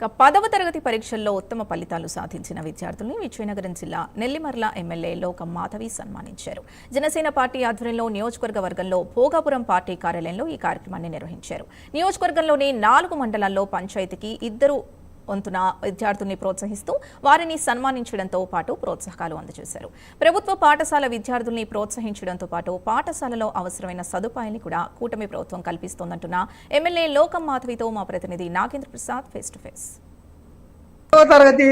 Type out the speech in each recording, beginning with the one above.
10వ తరగతి పరీక్షల్లో ఉత్తమ ఫలితాలు సాధించిన విద్యార్థుల్ని విజయనగరం జిల్లా నెల్లిమర్ల ఎమ్మెల్యే లోకం మాధవి సన్మానించారు. జనసేన పార్టీ ఆధ్వర్యంలో నియోజకవర్గంలో భోగాపురం పార్టీ కార్యాలయంలో ఈ కార్యక్రమాన్ని నిర్వహించారు. నియోజకవర్గంలోని 4 మండలాల్లో పంచాయతీకి 2 వంతున విద్యార్థుల్ని ప్రోత్సహిస్తూ వారిని సన్మానించడంతో పాటు ప్రోత్సాహకాలు అందజేశారు. ప్రభుత్వ పాఠశాల విద్యార్థుల్ని ప్రోత్సహించడంతో పాటు పాఠశాలలో అవసరమైన సదుపాయాన్ని కూడా కూటమి ప్రభుత్వం కల్పిస్తోందంటున్న ఎమ్మెల్యే లోకం మాధవితో మా ప్రతినిధి Nagendra Prasad face to face. తరగతి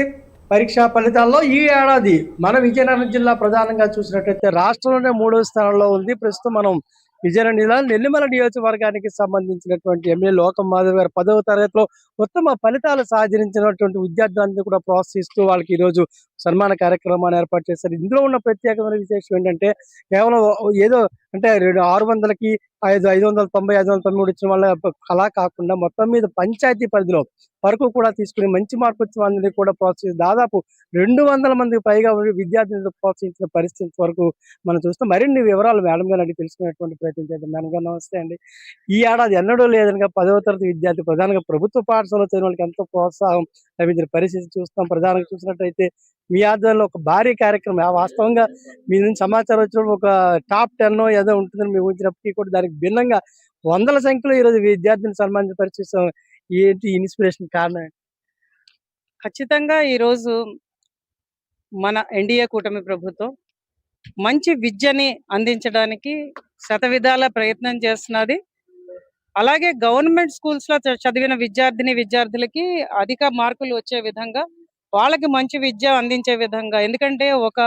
పరీక్షా ఫలితాల్లో ఈ ఏడాది మన విజయనగరం జిల్లా ప్రధానంగా చూసినట్లయితే రాష్ట్రంలోనే 3వ స్థానంలో ఉంది. ప్రస్తుతం మనం విజయనగరం జిల్లా నెల్లిమల నియోజకవర్గానికి సంబంధించినటువంటి ఎమ్మెల్యే లోకం మాధవ్ గారు 10వ తరగతిలో ఉత్తమ ఫలితాలు సాధించినటువంటి విద్యార్థులందరూ కూడా ప్రోత్సహిస్తూ వాళ్ళకి ఈరోజు సన్మాన కార్యక్రమాన్ని ఏర్పాటు చేశారు. ఇందులో ఉన్న ప్రత్యేకమైన విశేషం ఏంటంటే కేవలం ఏదో అంటే 600కి 590, 593 ఇచ్చిన వాళ్ళ అలా కాకుండా మొత్తం మీద పంచాయతీ పరిధిలో వరకు కూడా తీసుకుని మంచి మార్పు వచ్చిన వాళ్ళని కూడా ప్రోత్సహించి దాదాపు 200 మందికి పైగా విద్యార్థులను ప్రోత్సహించిన పరిస్థితి వరకు మనం చూస్తాం. మరిన్ని వివరాలు మేడం గారు అడిగి తెలుసుకునేటువంటి ప్రయత్నం చేద్దాం. మేడం గారు నమస్తే అండి. ఈ ఏడాది ఎన్నడూ లేదనగా 10వ తరగతి విద్యార్థి ప్రధానంగా ప్రభుత్వ పాఠశాలలో చదివిన వాళ్ళకి ఎంతో ప్రోత్సాహం లభించిన పరిస్థితి చూస్తాం. ప్రధానంగా చూసినట్టయితే మీ ఆధ్వర్యంలో ఒక భారీ కార్యక్రమం వాస్తవంగా మీ నుంచి సమాచారం వచ్చినప్పుడు ఒక టాప్ 10 ఏదో ఉంటుందని మేము ఊహించినప్పటికీ కూడా దానికి భిన్నంగా వందల సంఖ్యలో ఈరోజు విద్యార్థిని సన్మానించిన పరిస్థితి ఏంటి ఇన్స్పిరేషన్ కారణం? ఖచ్చితంగా ఈరోజు మన ఎన్డీఏ కూటమి ప్రభుత్వం మంచి విద్యని అందించడానికి శతవిధాల ప్రయత్నం చేస్తున్నది. అలాగే గవర్నమెంట్ స్కూల్స్ లో చదివిన విద్యార్థులకి అధిక మార్కులు వచ్చే విధంగా వాళ్ళకి మంచి విద్య అందించే విధంగా, ఎందుకంటే ఒక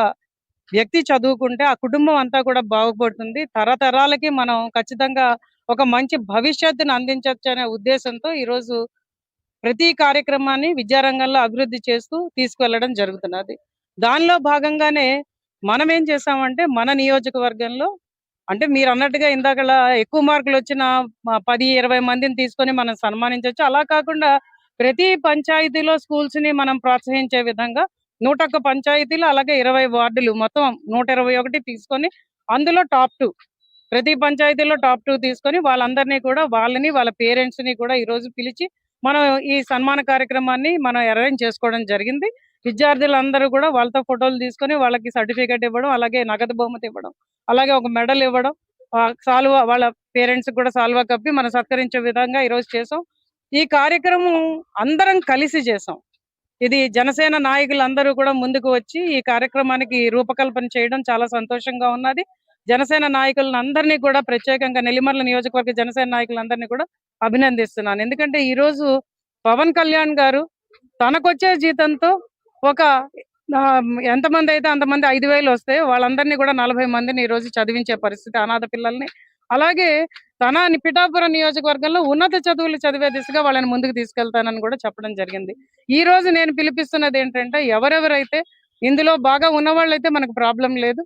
వ్యక్తి చదువుకుంటే ఆ కుటుంబం అంతా కూడా బాగుపడుతుంది. తరతరాలకి మనం ఖచ్చితంగా ఒక మంచి భవిష్యత్తును అందించవచ్చు అనే ఉద్దేశంతో ఈరోజు ప్రతి కార్యక్రమాన్ని విద్యారంగంలో అభివృద్ధి చేస్తూ తీసుకువెళ్ళడం జరుగుతున్నది. దానిలో భాగంగానే మనం ఏం చేసామంటే మన నియోజకవర్గంలో అంటే మీరు అన్నట్టుగా ఇందాకలా ఎక్కువ మార్కులు వచ్చిన 10-20 మందిని తీసుకొని మనం సన్మానించవచ్చు. అలా కాకుండా ప్రతి పంచాయతీలో స్కూల్స్ ని మనం ప్రోత్సహించే విధంగా 101 పంచాయతీలు అలాగే 20 వార్డులు మొత్తం 121 తీసుకొని అందులో టాప్ 2 ప్రతి పంచాయతీలో టాప్ 2 తీసుకొని వాళ్ళందరినీ కూడా వాళ్ళ పేరెంట్స్ ని కూడా ఈ రోజు పిలిచి మనం ఈ సన్మాన కార్యక్రమాన్ని మనం అరేంజ్ చేసుకోవడం జరిగింది. విద్యార్థులందరూ కూడా వాళ్ళతో ఫోటోలు తీసుకొని వాళ్ళకి సర్టిఫికేట్ ఇవ్వడం, అలాగే నగదు బహుమతి ఇవ్వడం, అలాగే ఒక మెడల్ ఇవ్వడం, సాల్వా వాళ్ళ పేరెంట్స్ కూడా సాల్వా కప్పి మనం సత్కరించే విధంగా ఈరోజు చేసాం. ఈ కార్యక్రమం అందరం కలిసి చేసాం. ఇది జనసేన నాయకులందరూ కూడా ముందుకు వచ్చి ఈ కార్యక్రమానికి రూపకల్పన చేయడం చాలా సంతోషంగా ఉన్నది. జనసేన నాయకులను అందరినీ కూడా ప్రత్యేకంగా నెల్లిమర్ల నియోజకవర్గ జనసేన నాయకులందరినీ కూడా అభినందిస్తున్నాను. ఎందుకంటే ఈ రోజు పవన్ కళ్యాణ్ గారు తనకొచ్చే జీతంతో ఒక ఎంతమంది అయితే అంతమంది 5,000 వస్తే వాళ్ళందరినీ కూడా 40 మందిని ఈ రోజు చదివించే పరిస్థితి, అనాథ పిల్లల్ని. అలాగే తన పిఠాపురం నియోజకవర్గంలో ఉన్నత చదువులు చదివే దిశగా వాళ్ళని ముందుకు తీసుకెళ్తానని కూడా చెప్పడం జరిగింది. ఈ రోజు నేను పిలిపిస్తున్నది ఏంటంటే ఎవరెవరైతే ఇందులో బాగా ఉన్నవాళ్ళైతే మనకు ప్రాబ్లం లేదు,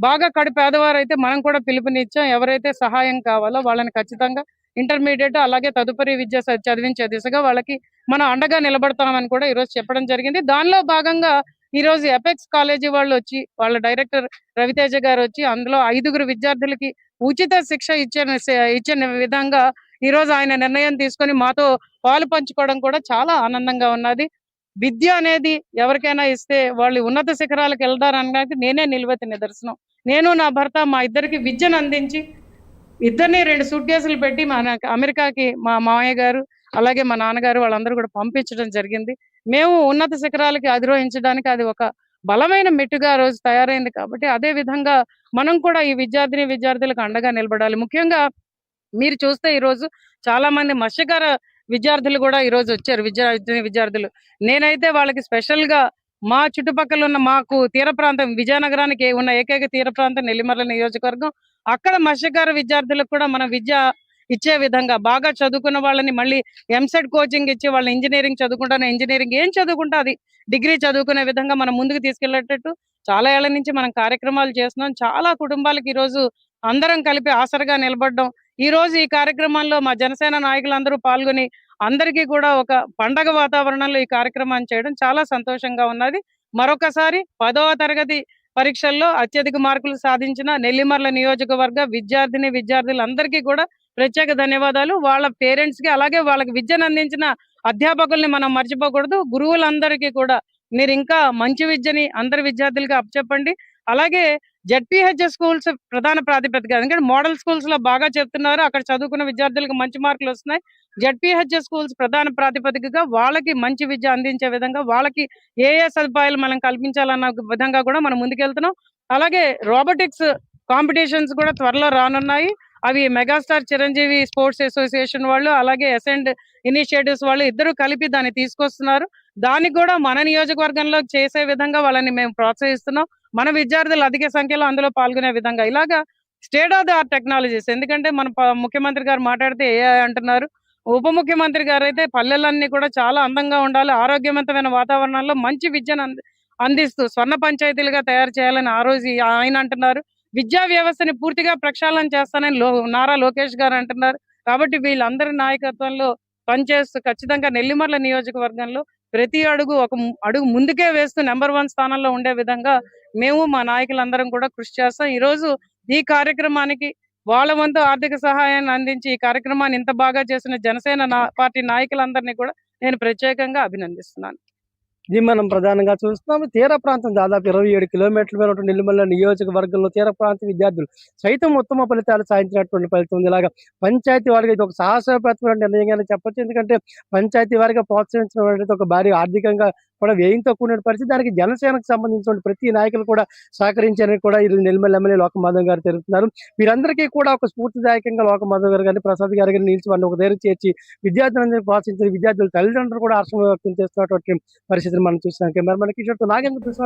బాగా కడు పేదవారు అయితే మనం కూడా పిలుపునిచ్చాం. ఎవరైతే సహాయం కావాలో వాళ్ళని ఖచ్చితంగా ఇంటర్మీడియట్ అలాగే తదుపరి విద్య చదివించే దిశగా వాళ్ళకి మనం అండగా నిలబడతామని కూడా ఈరోజు చెప్పడం జరిగింది. దానిలో భాగంగా ఈరోజు ఎపెక్స్ కాలేజీ వాళ్ళు వచ్చి వాళ్ళ డైరెక్టర్ రవితేజ గారు వచ్చి అందులో 5 విద్యార్థులకి ఉచిత శిక్ష ఇచ్చిన విధంగా ఈరోజు ఆయన నిర్ణయం తీసుకొని మాతో పాలు పంచుకోవడం కూడా చాలా ఆనందంగా ఉన్నది. విద్య అనేది ఎవరికైనా ఇస్తే వాళ్ళు ఉన్నత శిఖరాలకు వెళ్తారనడానికి నేనే నిలువెత్తు నిదర్శనం. నేను నా భర్త మా ఇద్దరికి విద్యను అందించి ఇద్దరిని 2 సూట్ కేసులు పెట్టి మన అమెరికాకి మా మామయ్య గారు అలాగే మా నాన్నగారు వాళ్ళందరూ కూడా పంపించడం జరిగింది. మేము ఉన్నత శిఖరాలకి అధిరోహించడానికి అది ఒక బలమైన మెట్టుగా రోజు తయారైంది. కాబట్టి అదే విధంగా మనం కూడా ఈ విద్యార్థులకు అండగా నిలబడాలి. ముఖ్యంగా మీరు చూస్తే ఈరోజు చాలా మంది మత్స్యకార విద్యార్థులు కూడా ఈరోజు వచ్చారు. విద్యార్థులు నేనైతే వాళ్ళకి స్పెషల్ గా మా చుట్టుపక్కల ఉన్న మాకు తీర ప్రాంతం విజయనగరానికి ఉన్న ఏకైక తీర ప్రాంతం నెల్లిమర్ల నియోజకవర్గం, అక్కడ మత్స్యకార విద్యార్థులకు కూడా మన విద్య ఇచ్చే విధంగా బాగా చదువుకున్న వాళ్ళని మళ్ళీ ఎంసెట్ కోచింగ్ ఇచ్చి వాళ్ళ ఇంజనీరింగ్ చదువుకుంటాను, ఇంజనీరింగ్ ఏం చదువుకుంటా అది డిగ్రీ చదువుకునే విధంగా మనం ముందుకు తీసుకెళ్లేటట్టు చాలా ఏళ్ల నుంచి మనం కార్యక్రమాలు చేస్తున్నాం. చాలా కుటుంబాలకు ఈ రోజు అందరం కలిపి ఆసరగా నిలబడ్డం. ఈ రోజు ఈ కార్యక్రమంలో మా జనసేన నాయకులందరూ పాల్గొని అందరికీ కూడా ఒక పండగ వాతావరణంలో ఈ కార్యక్రమాన్ని చేయడం చాలా సంతోషంగా ఉన్నది. మరొకసారి 10వ తరగతి పరీక్షల్లో అత్యధిక మార్కులు సాధించిన నెల్లిమర్ల నియోజకవర్గ విద్యార్థులందరికీ కూడా ప్రత్యేక ధన్యవాదాలు. వాళ్ళ పేరెంట్స్ కి అలాగే వాళ్ళకి విద్యను అందించిన అధ్యాపకుల్ని మనం మర్చిపోకూడదు. గురువులందరికీ కూడా మీరు ఇంకా మంచి విద్యని అందరి విద్యార్థులకి అప్పచెప్పండి. అలాగే జెడ్పీహెచ్ఎస్ స్కూల్స్ ప్రధాన ప్రాతిపదిక, ఎందుకంటే మోడల్ స్కూల్స్ లో బాగా చెప్తున్నారు, అక్కడ చదువుకున్న విద్యార్థులకు మంచి మార్కులు వస్తున్నాయి. జెడ్పీహెచ్ఎస్ స్కూల్స్ ప్రధాన ప్రాతిపదికగా వాళ్ళకి మంచి విద్య అందించే విధంగా వాళ్ళకి ఏ సదుపాయాలు మనం కల్పించాలన్న విధంగా కూడా మనం ముందుకెళ్తున్నాం. అలాగే రోబోటిక్స్ కాంపిటీషన్స్ కూడా త్వరలో రానున్నాయి. అవి మెగాస్టార్ చిరంజీవి స్పోర్ట్స్ అసోసియేషన్ వాళ్ళు అలాగే అసెండ్ ఇనిషియేటివ్స్ వాళ్ళు ఇద్దరు కలిపి దాన్ని తీసుకొస్తున్నారు. దానికి కూడా మన నియోజకవర్గంలో చేసే విధంగా వాళ్ళని మేము ప్రోత్సహిస్తున్నాం. మన విద్యార్థులు అధిక సంఖ్యలో అందులో పాల్గొనే విధంగా ఇలాగా state of the art technologies, ఎందుకంటే మన ముఖ్యమంత్రి గారు మాట్లాడితే ఏఐ అంటున్నారు. ఉప ముఖ్యమంత్రి గారు అయితే పల్లెలన్నీ కూడా చాలా అందంగా ఉండాలి, ఆరోగ్యవంతమైన వాతావరణంలో మంచి విద్యను అందిస్తూ స్వర్ణ పంచాయతీలుగా తయారు చేయాలని ఆ రోజు ఆయన అంటున్నారు. విద్యా వ్యవస్థని పూర్తిగా ప్రక్షాళన చేస్తానని నారా లోకేష్ గారు అంటున్నారు. కాబట్టి వీళ్ళందరి నాయకత్వంలో పనిచేస్తూ ఖచ్చితంగా నెల్లిమర్ల నియోజకవర్గంలో ప్రతి అడుగు అడుగు ముందుకే వేస్తూ నెంబర్ 1 స్థానంలో ఉండే విధంగా మేము మా నాయకులందరం కూడా కృషి చేస్తాం. ఈ రోజు ఈ కార్యక్రమానికి వాళ్ళ వంతు ఆర్థిక సహాయాన్ని అందించి ఈ కార్యక్రమాన్ని ఇంత బాగా చేసిన జనసేన పార్టీ నాయకులందరినీ కూడా నేను ప్రత్యేకంగా అభినందిస్తున్నాను. ఇది మనం ప్రధానంగా చూస్తున్నాము. తీర ప్రాంతం దాదాపు 27 కిలోమీటర్ల మేర ఉన్నటువంటి నెల్లిమర్ల నియోజకవర్గంలో తీర ప్రాంత విద్యార్థులు సైతం ఉత్తమ ఫలితాలు సాధించినటువంటి ఫలితం ఉంది. ఇలాగా పంచాయతీ వారిగా ఇది ఒక సాహసోపేతమైన నిర్ణయంగానే చెప్పొచ్చు. ఎందుకంటే పంచాయతీ వారిగా ప్రోత్సహించడం అనేది ఒక భారీ ఆర్థికంగా కూడా వ్యయంతో కూడిన పరిస్థితి. దానికి జనసేనకు సంబంధించిన ప్రతి నాయకులు కూడా సహకరించారని కూడా ఇది నెల్లిమర్ల ఎమ్మెల్యే లోకమాధవ్ గారు తెలుపుతున్నారు. వీరందరికీ కూడా ఒక స్ఫూర్తిదాయకంగా లోకమాధవ్ గారు కానీ ప్రసాద్ గారు కానీ నిలిచి వారిని ఒక దగ్గర చేర్చి విద్యార్థులందరినీ ప్రోత్సహించిన విద్యార్థుల తల్లిదండ్రులు కూడా హర్షం వ్యక్తం చేస్తున్నటువంటి పరిస్థితిని మనం చూస్తున్నాం. కెమెరామెన్ కిషోర్తో నాగేంద్ర ప్రసాద్.